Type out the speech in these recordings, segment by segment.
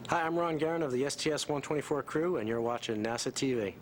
Hi, I'm Ron Guerin of the STS-124 crew, and you're watching NASA TV.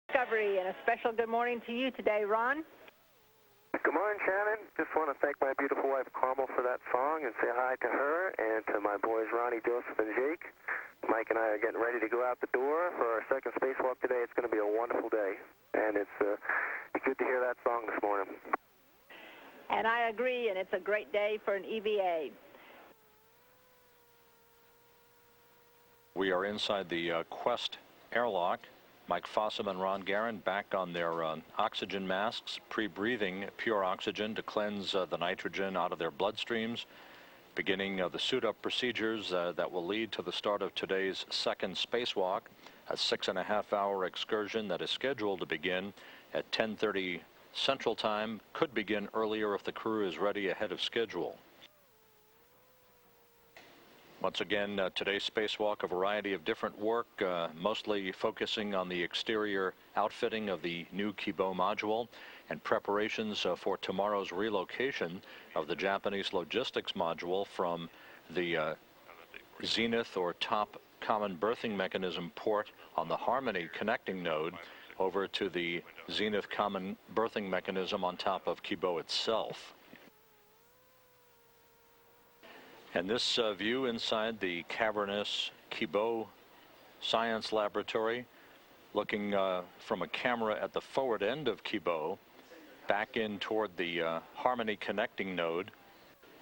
Discovery, and a special good morning to you today, Ron. Good morning, Shannon. Just want to thank my beautiful wife, Carmel, for that song and say hi to her and to my boys, Ronnie, Joseph, and Jake. Mike and I are getting ready to go out the door for our second spacewalk today. It's going to be a wonderful day, and it's good to hear that song this morning. And I agree, and it's a great day for an EVA. We are inside the Quest airlock. Mike Fossum and Ron Guerin back on their oxygen masks, pre-breathing pure oxygen to cleanse the nitrogen out of their bloodstreams, beginning the suit-up procedures that will lead to the start of today's second spacewalk, a 6.5-hour excursion that is scheduled to begin at 10:30 Central Time, could begin earlier if the crew is ready ahead of schedule. Once again, today's spacewalk, a variety of different work, mostly focusing on the exterior outfitting of the new Kibo module and preparations for tomorrow's relocation of the Japanese logistics module from the Zenith or top common berthing mechanism port on the Harmony connecting node over to the Zenith common berthing mechanism on top of Kibo itself. And this view inside the cavernous Kibo Science Laboratory, looking from a camera at the forward end of Kibo, back in toward the Harmony connecting node.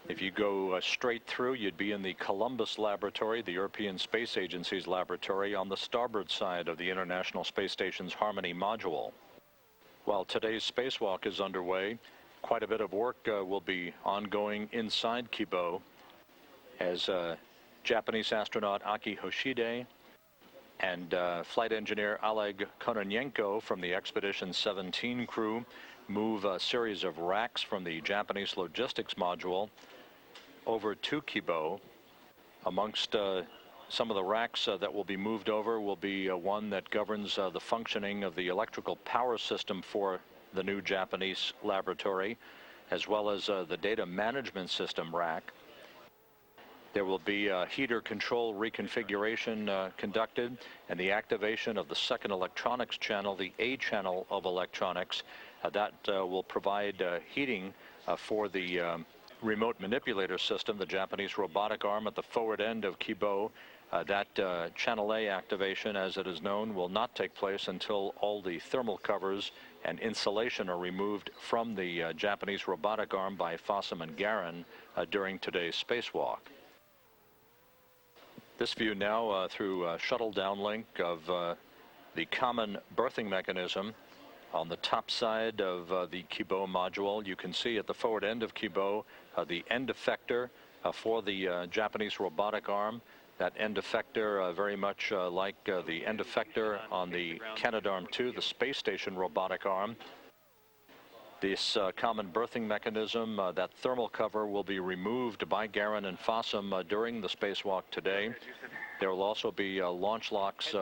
If you go straight through, you'd be in the Columbus Laboratory, the European Space Agency's laboratory, on the starboard side of the International Space Station's Harmony module. While today's spacewalk is underway, quite a bit of work will be ongoing inside Kibo, as Japanese astronaut Aki Hoshide and flight engineer Oleg Kononenko from the Expedition 17 crew move a series of racks from the Japanese logistics module over to Kibo. Amongst some of the racks that will be moved over will be one that governs the functioning of the electrical power system for the new Japanese laboratory, as well as the data management system rack. There will be a heater control reconfiguration conducted, and the activation of the second electronics channel, the A channel of electronics, that will provide heating for the remote manipulator system, the Japanese robotic arm at the forward end of Kibo. That channel A activation, as it is known, will not take place until all the thermal covers and insulation are removed from the Japanese robotic arm by Fossum and Guerin during today's spacewalk. This view now through shuttle downlink of the common berthing mechanism on the top side of the Kibo module. You can see at the forward end of Kibo the end effector for the Japanese robotic arm. That end effector very much like the end effector on the Canadarm2, the space station robotic arm. This common berthing mechanism, that thermal cover, will be removed by Guerin and Fossum during the spacewalk today. There will also be launch locks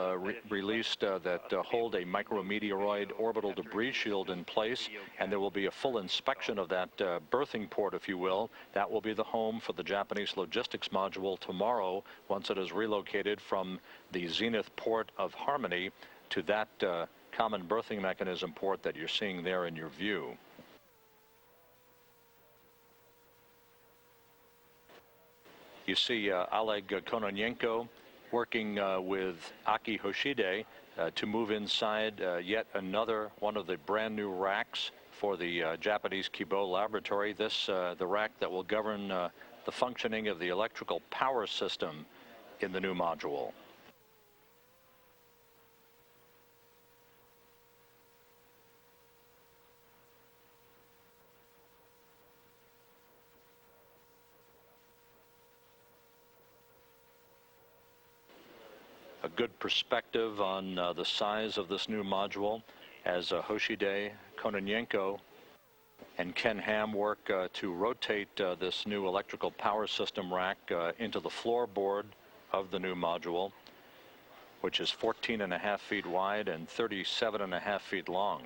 released that hold a micrometeoroid orbital debris shield in place, and there will be a full inspection of that berthing port, if you will. That will be the home for the Japanese logistics module tomorrow, once it is relocated from the Zenith port of Harmony to that common berthing mechanism port that you're seeing there in your view. You see Oleg Kononenko working with Aki Hoshide to move inside yet another one of the brand new racks for the Japanese Kibo laboratory. This the rack that will govern the functioning of the electrical power system in the new module. A good perspective on the size of this new module as Hoshide, Kononenko, and Ken Ham work to rotate this new electrical power system rack into the floorboard of the new module, which is 14.5 feet wide and 37.5 feet long.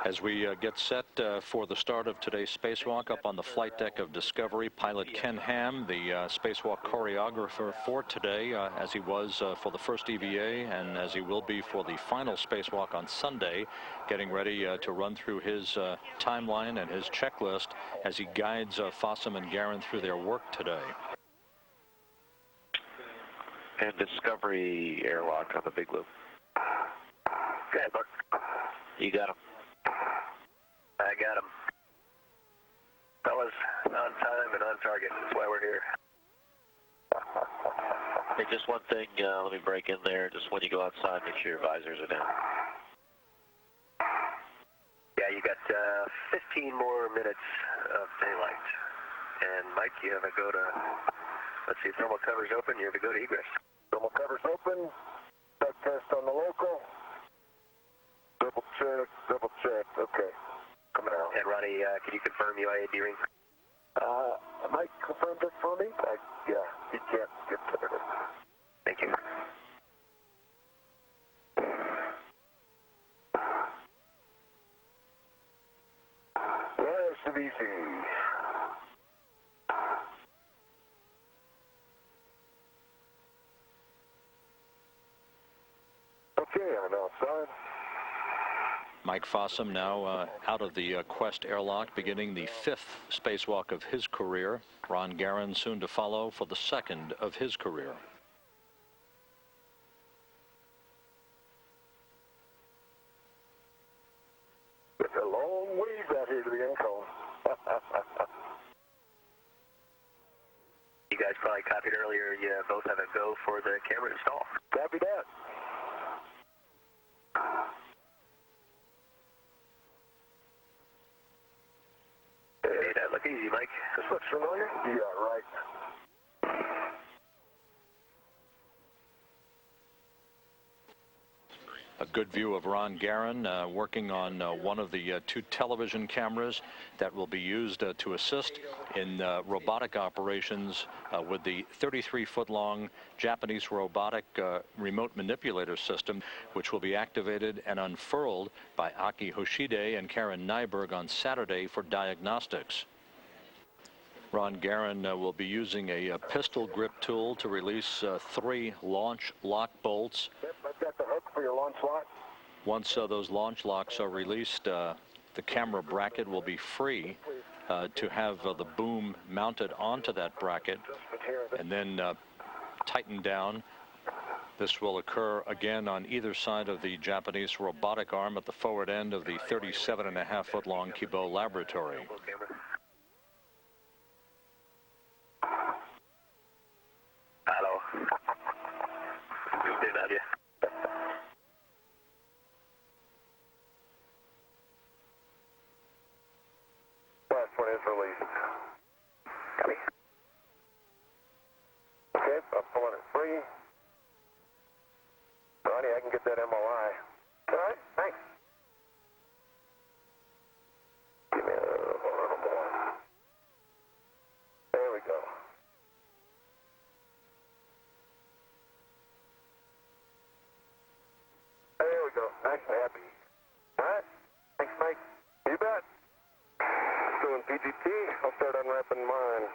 As we get set for the start of today's spacewalk, up on the flight deck of Discovery, pilot Ken Ham, the spacewalk choreographer for today, as he was for the first EVA and as he will be for the final spacewalk on Sunday, getting ready to run through his timeline and his checklist as he guides Fossum and Garin through their work today. And Discovery airlock on the big loop. Okay, Buck. You got him. I got him. Fellas, on time and on target. That's why we're here. Hey, just one thing, let me break in there. Just when you go outside, make sure your visors are down. Yeah, you got 15 more minutes of daylight. And Mike, you have to go to, let's see, thermal cover's open, you have to go to egress. Thermal cover's open, tug test on the local. Double check, okay. Coming out. And Ronnie, can you confirm UIAD ring? Mike confirmed it for me? Yeah, he can't get to it. Thank you. There's the VC. Okay, I'm outside. Mike Fossum now out of the Quest airlock, beginning the 5th spacewalk of his career. Ron Garin soon to follow for the 2nd of his career. It's a long ways out here to the income. You guys probably copied earlier. You both have a go for the camera install. Copy that. Hey, that look easy, Mike. This looks familiar? Yeah, right. A good view of Ron Garin working on one of the 2 television cameras that will be used to assist in robotic operations with the 33-foot-long Japanese robotic remote manipulator system, which will be activated and unfurled by Aki Hoshide and Karen Nyberg on Saturday for diagnostics. Ron Garin will be using a pistol grip tool to release 3 launch lock bolts. Yep, I've got the hook for your launch lock. Once those launch locks are released, the camera bracket will be free to have the boom mounted onto that bracket and then tightened down. This will occur again on either side of the Japanese robotic arm at the forward end of the 37.5-foot-long Kibo laboratory. Hello. Good have you. Last one is released. Copy. Okay, I'm pulling it free. Ronnie, I can get that MOI. All right, thanks. Give me a little more. There we go. There we go. Nice and happy. All right. Thanks, Mike. crew and PGT. I'll start unwrapping mine.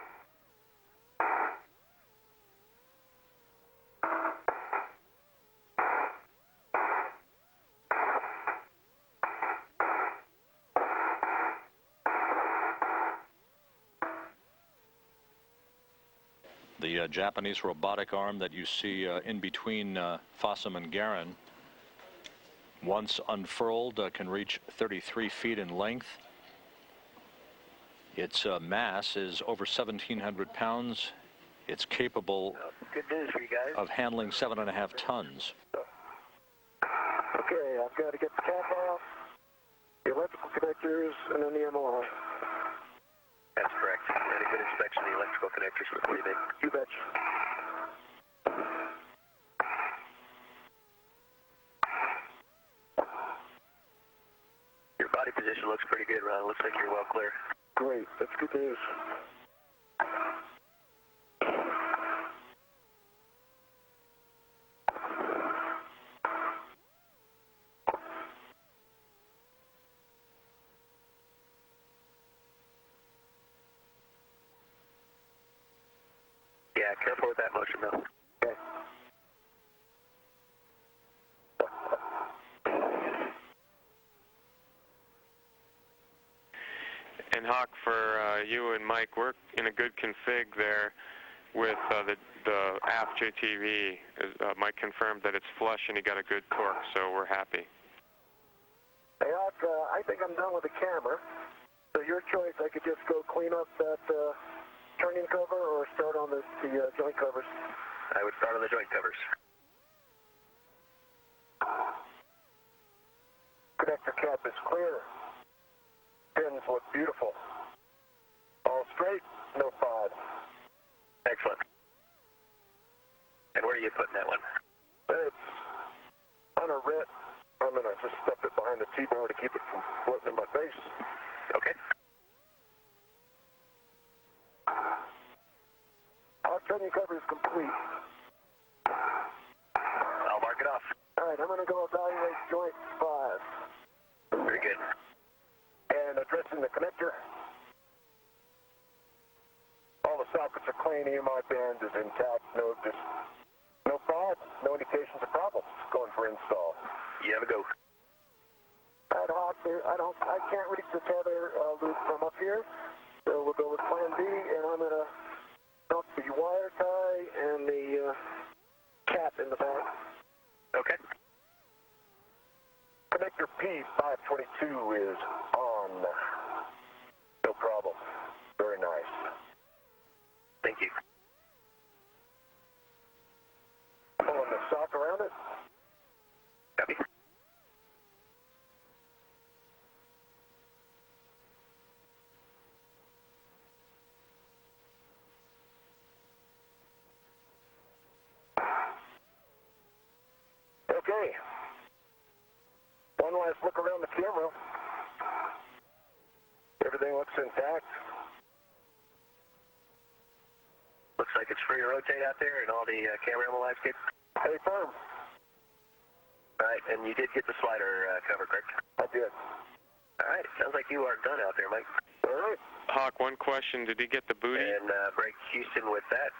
The Japanese robotic arm that you see in between Fossum and Garin, once unfurled, can reach 33 feet in length. Its mass is over 1,700 pounds. It's capable Good news for you guys. of handling 7.5 tons. Okay, I've got to get the cap off, the electrical connectors, and then the MLR. That's correct. And a good inspection of the electrical connectors before you make. You betcha. Your body position looks pretty good, Ron. It looks like you're well clear. Great. That's good news. Yeah, careful with that motion, Bill. Okay. And Hawk, for you and Mike, we're in a good config there with the aft JTV. Mike confirmed that it's flush and he got a good torque, so we're happy. Hey, Hawk, I think I'm done with the camera. So your choice, I could just go clean up that turning cover or start on the joint covers. I would start on the joint covers. Connector cap is clear. Pins look beautiful. All straight, no fog. Excellent. And where are you putting that one? It's on a rit. I'm going to just stuff it behind the T-bar to keep it from floating in my face. Okay. Our turning cover is complete. I'll mark it off. All right, I'm going to go evaluate joint 5. Very good. And addressing the connector. All the sockets are clean, EMI band is intact, no fog, no indications of problems going for install. You have a go. Ad hoc, I can't reach the tether loop from up here, so we'll go with plan B, and I'm going to dump the wire tie and the cap in the back. Okay. Connector P522 is on. No problem. Very nice. Thank you. Pulling the sock around it. Copy. Okay. One last look around the camera. Everything looks intact. Looks like it's free to rotate out there and all the camera lights good. Hey, firm. All right, and you did get the slider cover, correct? I did. All right, sounds like you are done out there, Mike. All right. Hawk, one question. Did he get the booty? And break Houston with that.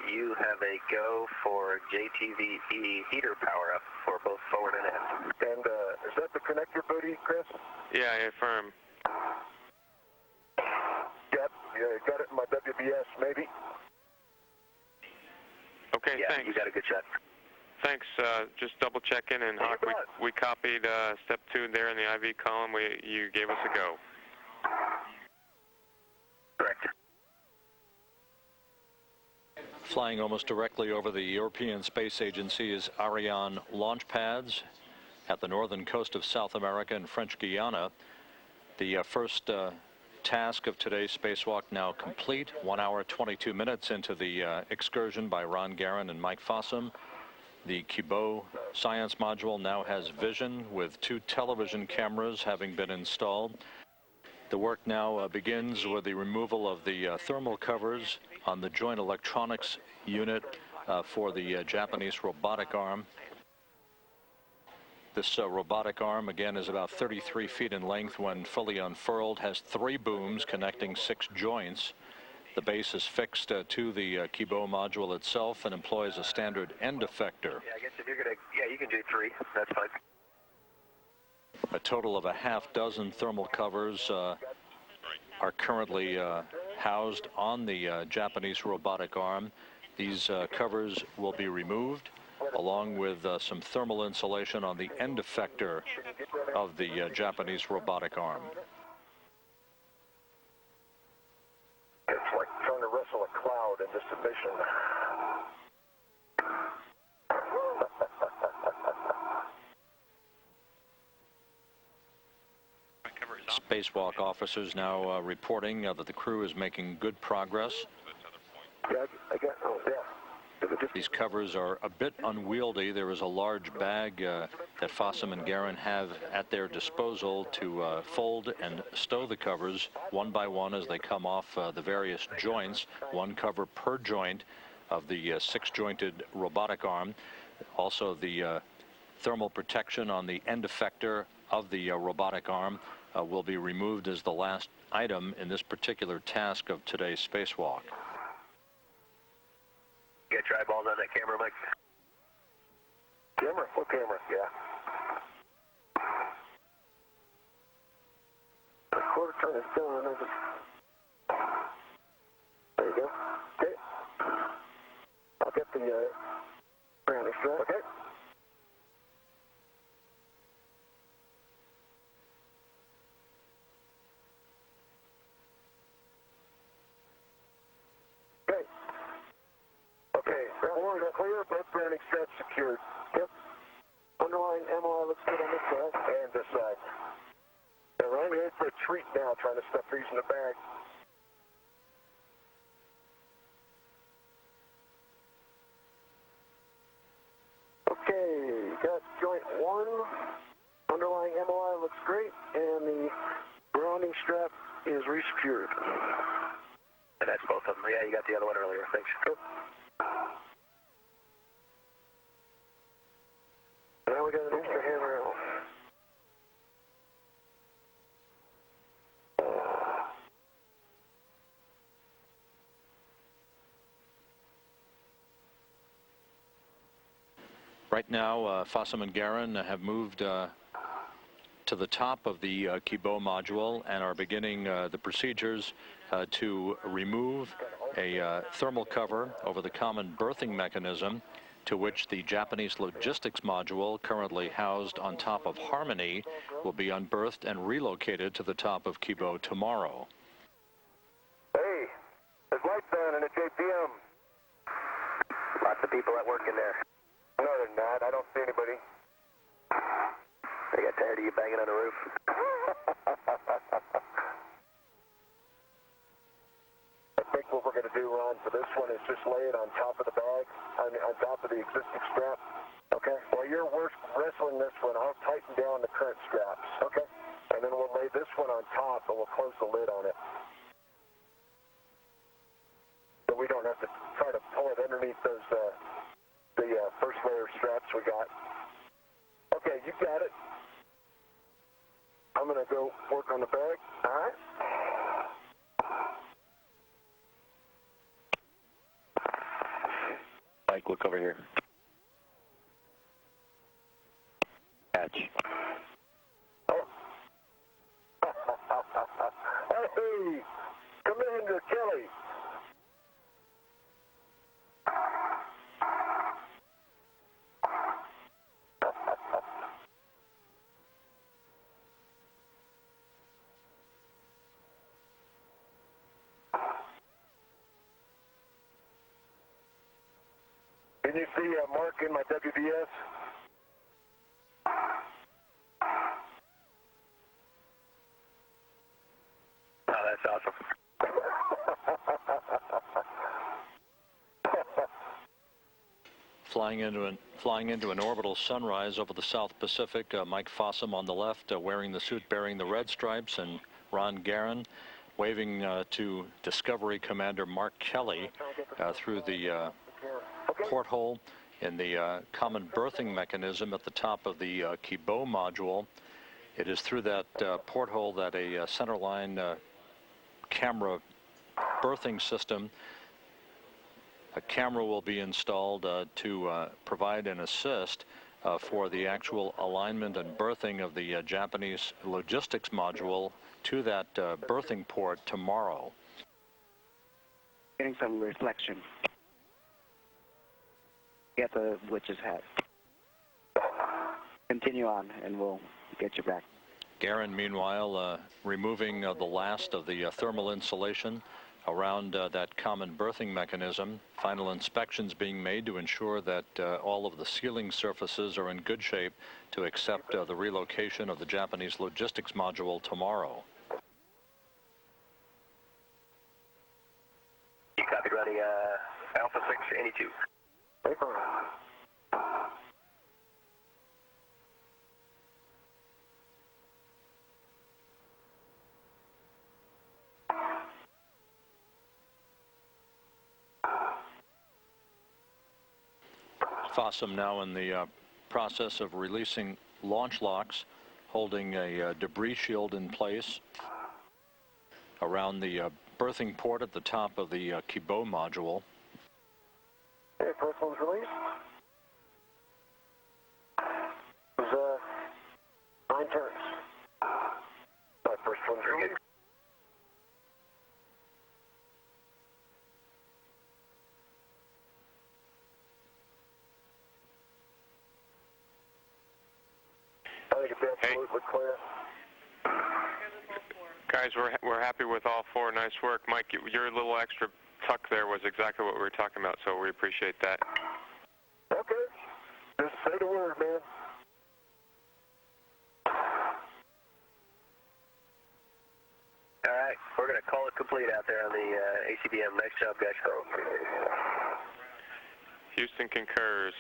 You have a go for JTVE heater power up for both forward and aft. And is that the connector booty, Chris? Yeah, affirm. Yep, yeah, got it in my WBS, maybe. Okay, Yeah, thanks. you got a good shot. Thanks. Just double checking, and Hawk, we copied step 2 there in the IV column. You gave us a go. Correct. Flying almost directly over the European Space Agency is Ariane launch pads at the northern coast of South America and French Guiana. The first task of today's spacewalk now complete. 1 hour, 22 minutes into the excursion by Ron Garin and Mike Fossum. The Kibo science module now has vision with 2 television cameras having been installed. The work now begins with the removal of the thermal covers on the joint electronics unit for the Japanese robotic arm. This robotic arm, again, is about 33 feet in length when fully unfurled, has 3 booms connecting 6 joints. The base is fixed to the Kibo module itself and employs a standard end effector. Yeah, I guess if you're going to, yeah, you can do 3. That's fine. A total of a half dozen thermal covers are currently housed on the Japanese robotic arm. These covers will be removed along with some thermal insulation on the end effector of the Japanese robotic arm. It's like trying to wrestle a cloud into submission. Spacewalk officers now reporting that the crew is making good progress. Yeah, I got, oh, yeah. These covers are a bit unwieldy. There is a large bag that Fossum and Guerin have at their disposal to fold and stow the covers one by one as they come off the various joints, 1 cover per joint of the 6-jointed robotic arm. Also, the thermal protection on the end effector of the robotic arm will be removed as the last item in this particular task of today's spacewalk. You got your eyeballs on that camera, Mike? Camera? What camera? Yeah. The quarter turn is still in. There you go. Okay. I'll get the grounding strap. Okay. Clear, both grounding straps secured. Yep. Underlying MOI looks good on this side and this side. Now, Ryan, we're in for a treat now, trying to stuff these in the bag. Okay, got joint 1. Underlying MOI looks great, and the grounding strap is resecured. And that's both of them. Yeah, you got the other one earlier. Thanks. Yep. Now we got an extra handrail. Right now, Fossum and Guerin have moved to the top of the Kibo module and are beginning the procedures to remove a thermal cover over the common berthing mechanism to which the Japanese logistics module, currently housed on top of Harmony, will be unberthed and relocated to the top of Kibo tomorrow. Hey, there's lights on in the JPM. Lots of people at work in there. No, they're not. I don't see anybody. They got tired of you banging on the roof. I think what we're going to do, Ron, for this one is just lay it on top of the bag, on top of the existing strap. Okay? While you're wrestling this one, I'll tighten down the current straps. Okay? And then we'll lay this one on top, and we'll close the lid on it. So we don't have to try to pull it underneath those, the first layer straps we got. Okay, you got it. I'm going to go work on the bag. All right? Mike, look over here. Catch. Oh. Hey, Commander Kelly. Can you see a mark in my WBS? Oh, that's awesome. Flying into an orbital sunrise over the South Pacific, Mike Fossum on the left, wearing the suit bearing the red stripes, and Ron Guerin waving to Discovery Commander Mark Kelly through the porthole in the common berthing mechanism at the top of the Kibo module. It is through that porthole that a centerline camera berthing system, a camera will be installed to provide an assist for the actual alignment and berthing of the Japanese logistics module to that berthing port tomorrow. Getting some reflection. Get the witch's hat. Continue on, and we'll get you back. Garin, meanwhile, removing the last of the thermal insulation around that common berthing mechanism. Final inspections being made to ensure that all of the sealing surfaces are in good shape to accept the relocation of the Japanese logistics module tomorrow. You copied, ready, Alpha 682. Paper. Fossum now in the process of releasing launch locks, holding a debris shield in place around the berthing port at the top of the Kibo module. Okay, first one's released. It was 9 turns. My first one's released. Hey. Guys, we're happy with all 4. Nice work. Mike, your little extra tuck there was exactly what we were talking about, so we appreciate that. Okay. Just say the word, man. All right. We're going to call it complete out there on the ACBM. Nice job, guys. Houston concurs.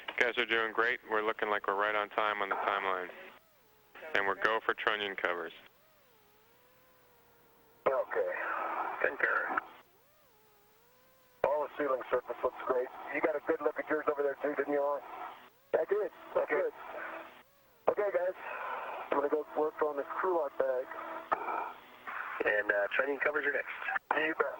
You guys are doing great. We're looking like we're right on time on the timeline. And we're go for trunnion covers. Okay. Concur. All the ceiling surface looks great. You got a good look at yours over there too, didn't you, Ron? I did. Okay. Good. Okay, guys. I'm going to go work on the crew lock bag. And trunnion covers are next. You bet.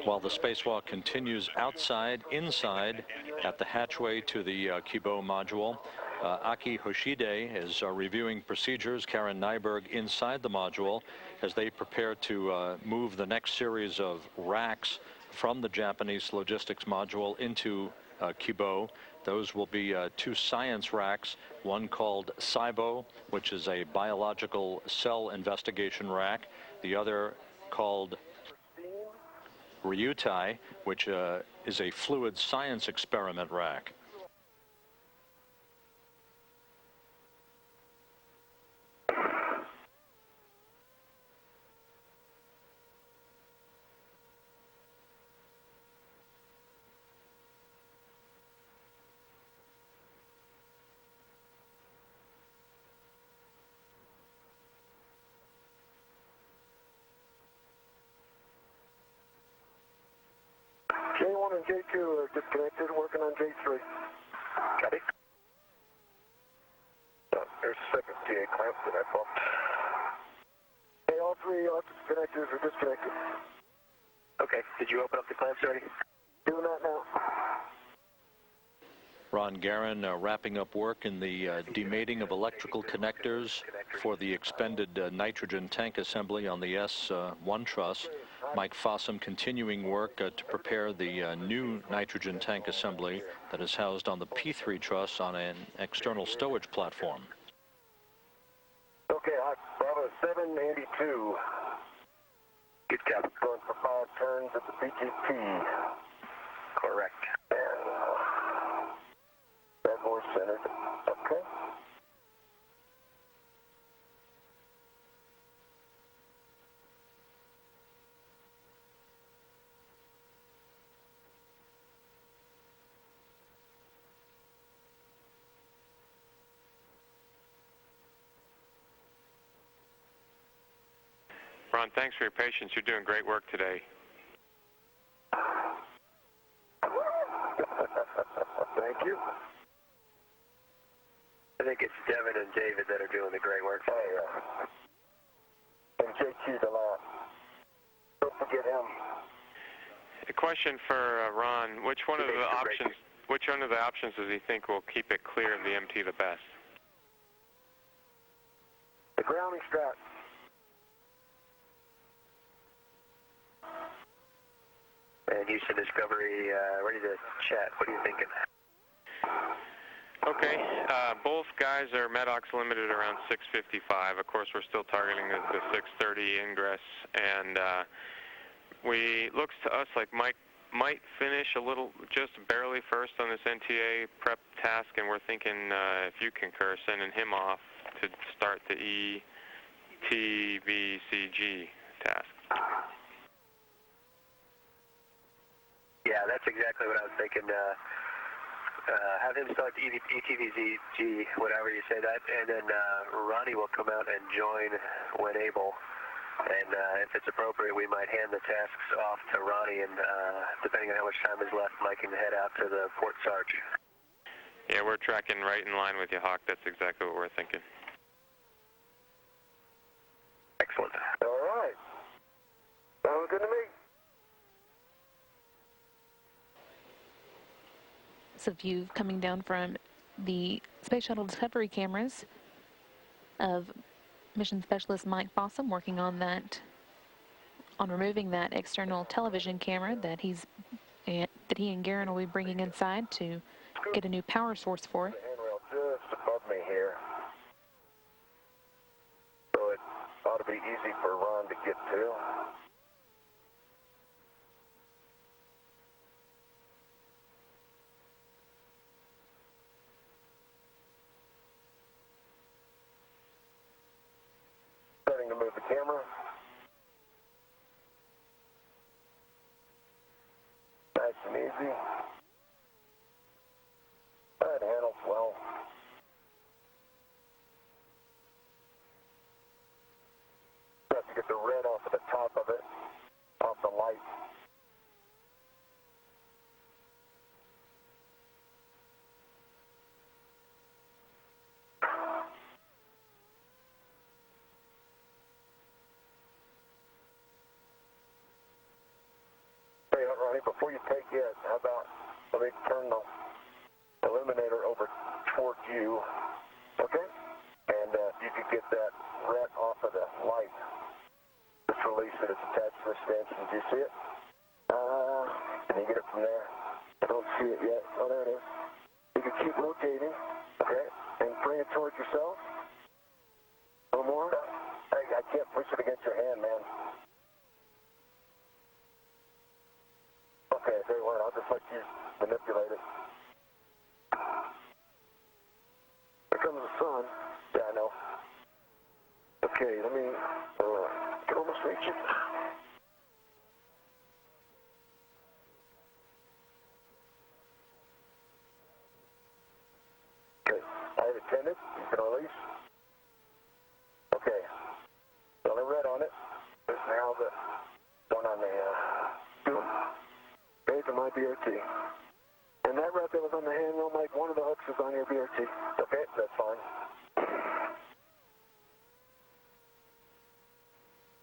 While the spacewalk continues outside, inside, at the hatchway to the Kibo module, Aki Hoshide is reviewing procedures. Karen Nyberg inside the module as they prepare to move the next series of racks from the Japanese logistics module into Kibo. Those will be 2 science racks, one called SIBO, which is a biological cell investigation rack, the other called Ryutai, which is a fluid science experiment rack. J1 and J2 are disconnected, working on J3. Copy. Oh, there's the second TA clamp that I bumped. Hey, all 3 connectors are disconnected. Okay, did you open up the clamps already? Doing that now. Ron Garin wrapping up work in the demating of electrical connectors for the expended nitrogen tank assembly on the S1 truss. Mike Fossum continuing work to prepare the new nitrogen tank assembly that is housed on the P3 truss on an external stowage platform. Okay, Bravo 782. Good job. Going for 5 turns at the BGT. Correct. That more centered. Okay. Ron, thanks for your patience. You're doing great work today. you. I think it's Devin and David that are doing the great work. Oh, yeah. And JQ's a lot. Don't forget him. A question for Ron. Which one of the options does he think will keep it clear of the MT the best? The grounding strap. And Houston Discovery, ready to chat. What are you thinking? Okay, both guys are MEDOX limited around 655. Of course, we're still targeting the 630 ingress, and looks to us like Mike might finish a little, just barely first on this NTA prep task, and we're thinking, if you concur, sending him off to start the ETVCG task. Yeah, that's exactly what I was thinking. Have him start the ETVCG, whatever you say that, and then Ronnie will come out and join when able. And if it's appropriate, we might hand the tasks off to Ronnie, and depending on how much time is left, Mike can head out to the port sarge. Yeah, we're tracking right in line with you, Hawk. That's exactly what we're thinking. Excellent. All right. Sounds good to me. So view coming down from the Space Shuttle Discovery cameras of Mission Specialist Mike Fossum working on removing that external television camera that he and Garen will be bringing inside to get a new power source for it. The handrail just above me here, so it ought to be easy for Ron to get to. Starting to move the camera. Nice and easy. That handles well. Have to get the red off of the top of it, off the light. Hey, Ronnie, before you take it, how about let me turn the illuminator over toward you, okay? And if you could get that red off of the light, just release it. It's attached to the stanchion. Do you see it? Can you get it from there? I don't see it yet. Oh, there it is. You can keep rotating, okay? And bring it towards yourself. A little more. I can't push it against your hand, man. Okay, very well. I'll just let you manipulate it. Here comes the sun. Yeah, I know. Okay, let me can almost reach it. Okay, I have attended. You can release. Okay, the only red on it is now the one on the base of my BRT. And that red that was on the handle, Mike, one of the hooks is on your BRT. Okay, that's fine.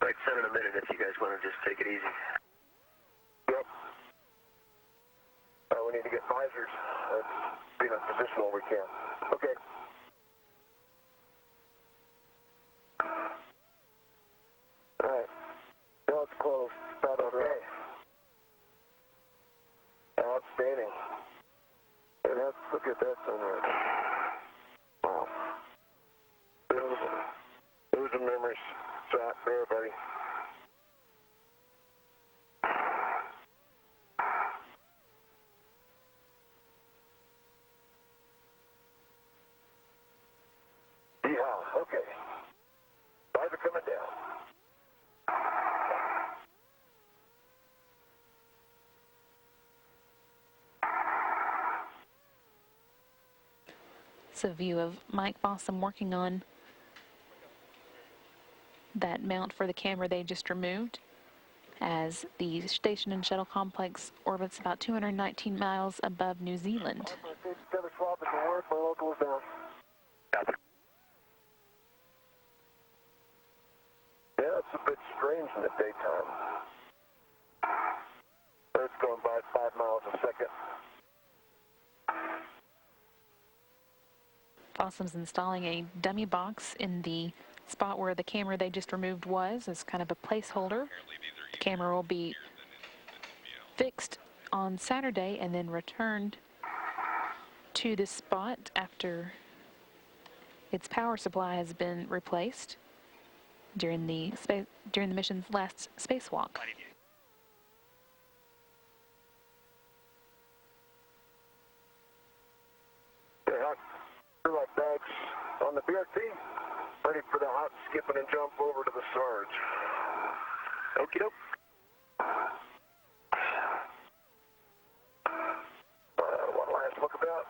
Right, 7 a minute if you guys want to just take it easy. Yep. We need to get visors. Let's be in a position where we can. Okay. Alright. Now it's closed. About okay. Outstanding. And look at that sunrise. Wow. Beautiful. Those are memories. Shot for everybody. Yeah, okay. Guys are coming down. So view of Mike Fossum working on that mount for the camera they just removed as the station and shuttle complex orbits about 219 miles above New Zealand. in the daytime. Earth's going by 5 miles a second. Fossum's installing a dummy box in the spot where the camera they just removed was as kind of a placeholder. The camera will be fixed on Saturday and then returned to this spot after its power supply has been replaced during the mission's last spacewalk. Okay, hot crew light bags on the BRT. Ready for the hot skipping and jump over to the Sarge. Okie doke. One last look about.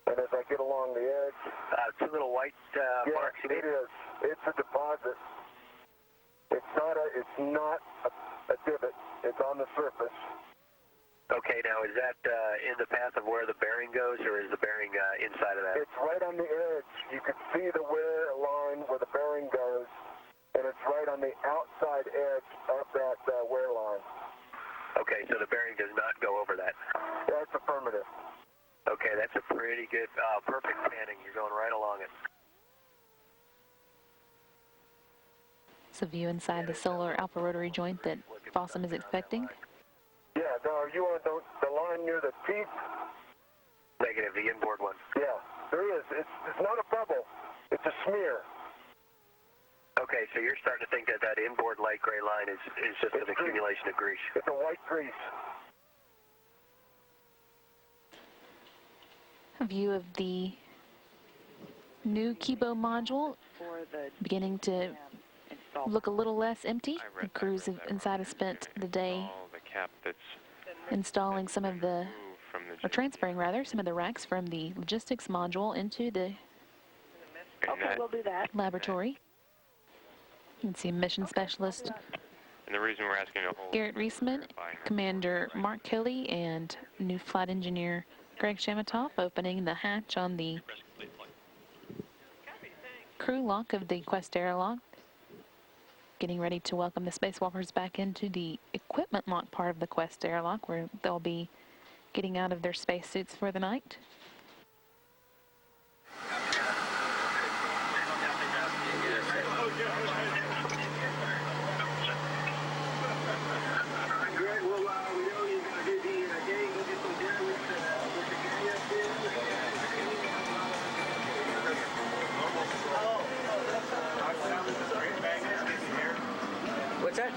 And as I get along the edge, Two little white marks. it is. It's a deposit. It's not a divot. It's on the surface. Okay, now is that in the path of where the bearing goes, or is the bearing inside of that? It's right on the edge. You can see the wear line where the bearing goes, and it's right on the outside edge of that wear line. Okay, so the bearing does not go over that. That's affirmative. Okay, that's a pretty good, perfect panning. You're going right along it. It's a view inside the solar alpha rotary joint that Fossum is expecting. Yeah, no, you want the line near the teeth? Negative, the inboard one. Yeah, there is. It's not a bubble. It's a smear. Okay, so you're starting to think that that inboard light gray line is just an accumulation of grease. It's a white grease. A view of the new Kibo module beginning to look a little less empty. The crews inside have spent the day The cap that's installing some of the, from the or transferring rather, some of the racks from the logistics module into the Okay, we'll do that. laboratory. You can see mission specialist and the reason we're asking to hold Garrett Reisman, Commander Mark Kelly, and new flight engineer Greg Shamatoff opening the hatch on the crew lock of the Quest airlock. Getting ready to welcome the spacewalkers back into the equipment lock part of the Quest airlock, where they'll be getting out of their spacesuits for the night. What's that? I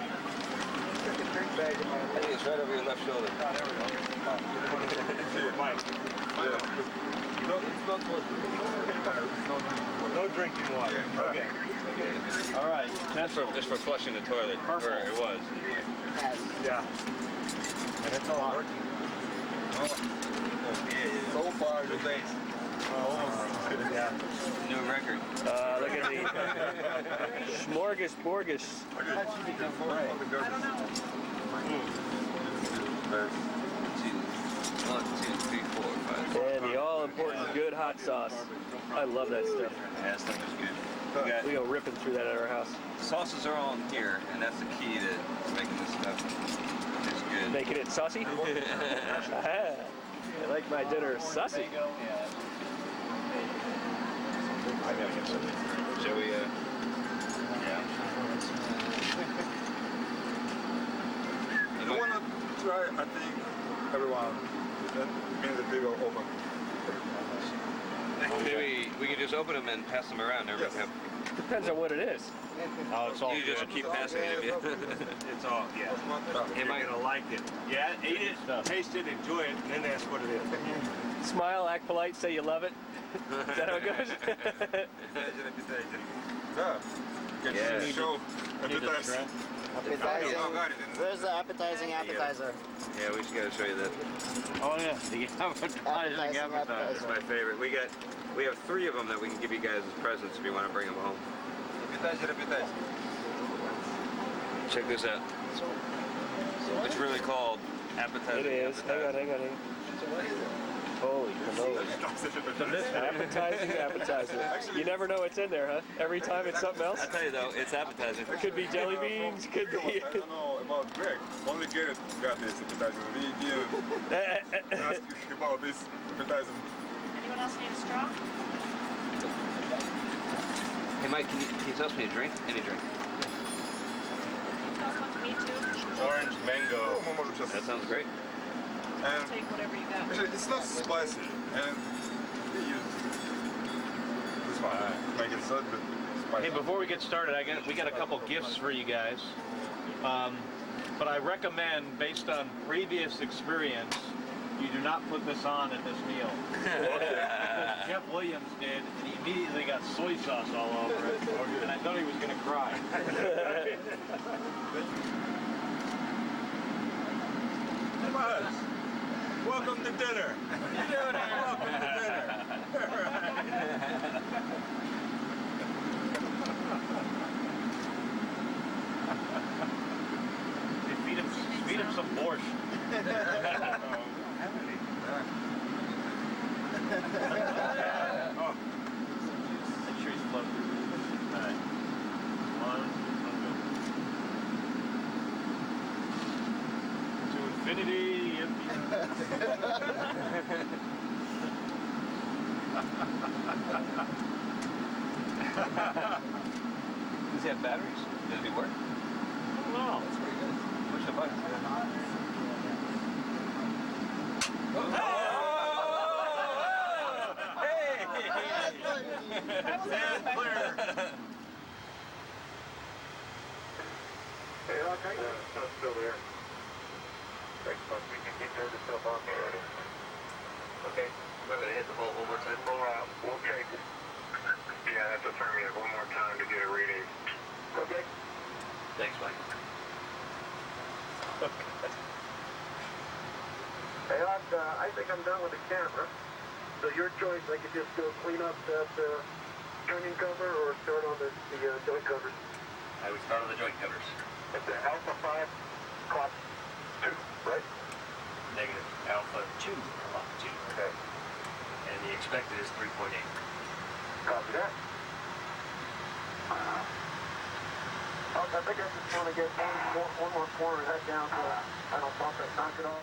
think it's right over your left shoulder. No drinking water. Okay. All right. That's just for flushing the toilet, where it was. Yeah. And it's all working. So far, the base. Yeah. New record. Look at me. Smorgasborgus. And the all-important good hot sauce. I love that stuff. Yeah, this thing is good. We go ripping through that at our house. Sauces are all in here, and that's the key to making this stuff. It's good. Making it saucy? I like my dinner saucy. Shall we, You want to try, I think, everyone, that means that they will open. Maybe we can just open them and pass them around. Yes. Depends on what it is. Oh, it's all You just good. keep passing it. It's all, yeah. Am I You're gonna like it. Yeah, eat it, taste it, enjoy it, and then that's what it is. Smile, act polite, say you love it. Is that how it goes? Yeah. Show appetizer. Where's the appetizing appetizer? Yeah, we just gotta show you that. Oh yeah, the appetizing appetizer. That's my favorite. We have 3 of them that we can give you guys as presents if you want to bring them home. Appetizer. Check this out. It's really called appetizer. It is. Appetizer. Hang on. Holy cannoli. Appetizing appetizer. You never know what's in there, huh? Every time it's something else? I tell you though, it's appetizing. It could be jelly beans, could be... I don't know about Greg. Only Garrett got this appetizer. We didn't ask you about this appetizer. Anyone else need a straw? Hey Mike, can you toss me a drink? Any drink. Me too. Orange mango. That sounds great. I'll take whatever you got. Actually, it's not spicy, and it's fine. Make it sudden, but spicy. Hey, before we get started, we got a couple gifts for you guys. But I recommend, based on previous experience, you do not put this on at this meal. Jeff Williams did, and he immediately got soy sauce all over it, and I thought he was going to cry. Hey, Buzz. Welcome to dinner. Welcome to dinner. Feed him some borscht. Oh. Make sure he's floating. All right. One. To infinity. Does he have batteries? Does he work? I don't know. That's pretty good. Push the button. Hey, okay. It's still there. Thanks, Buck. We can keep turning stuff on already. Okay. We're going to hit the bolt one more time. We'll check it. Yeah, that's affirmative. One more time to get a reading. Okay. Thanks, Mike. Hey, I think I'm done with the camera. So your choice, I could just go clean up that turning cover or start on the joint covers. I would start on the joint covers. It's the Alpha 5 Clock 2, right? Negative. Alpha 2, Clock 2. Okay. And the expected is 3.8. Copy that. I think I just want to get one more corner of that down so I don't bump it, knock it off.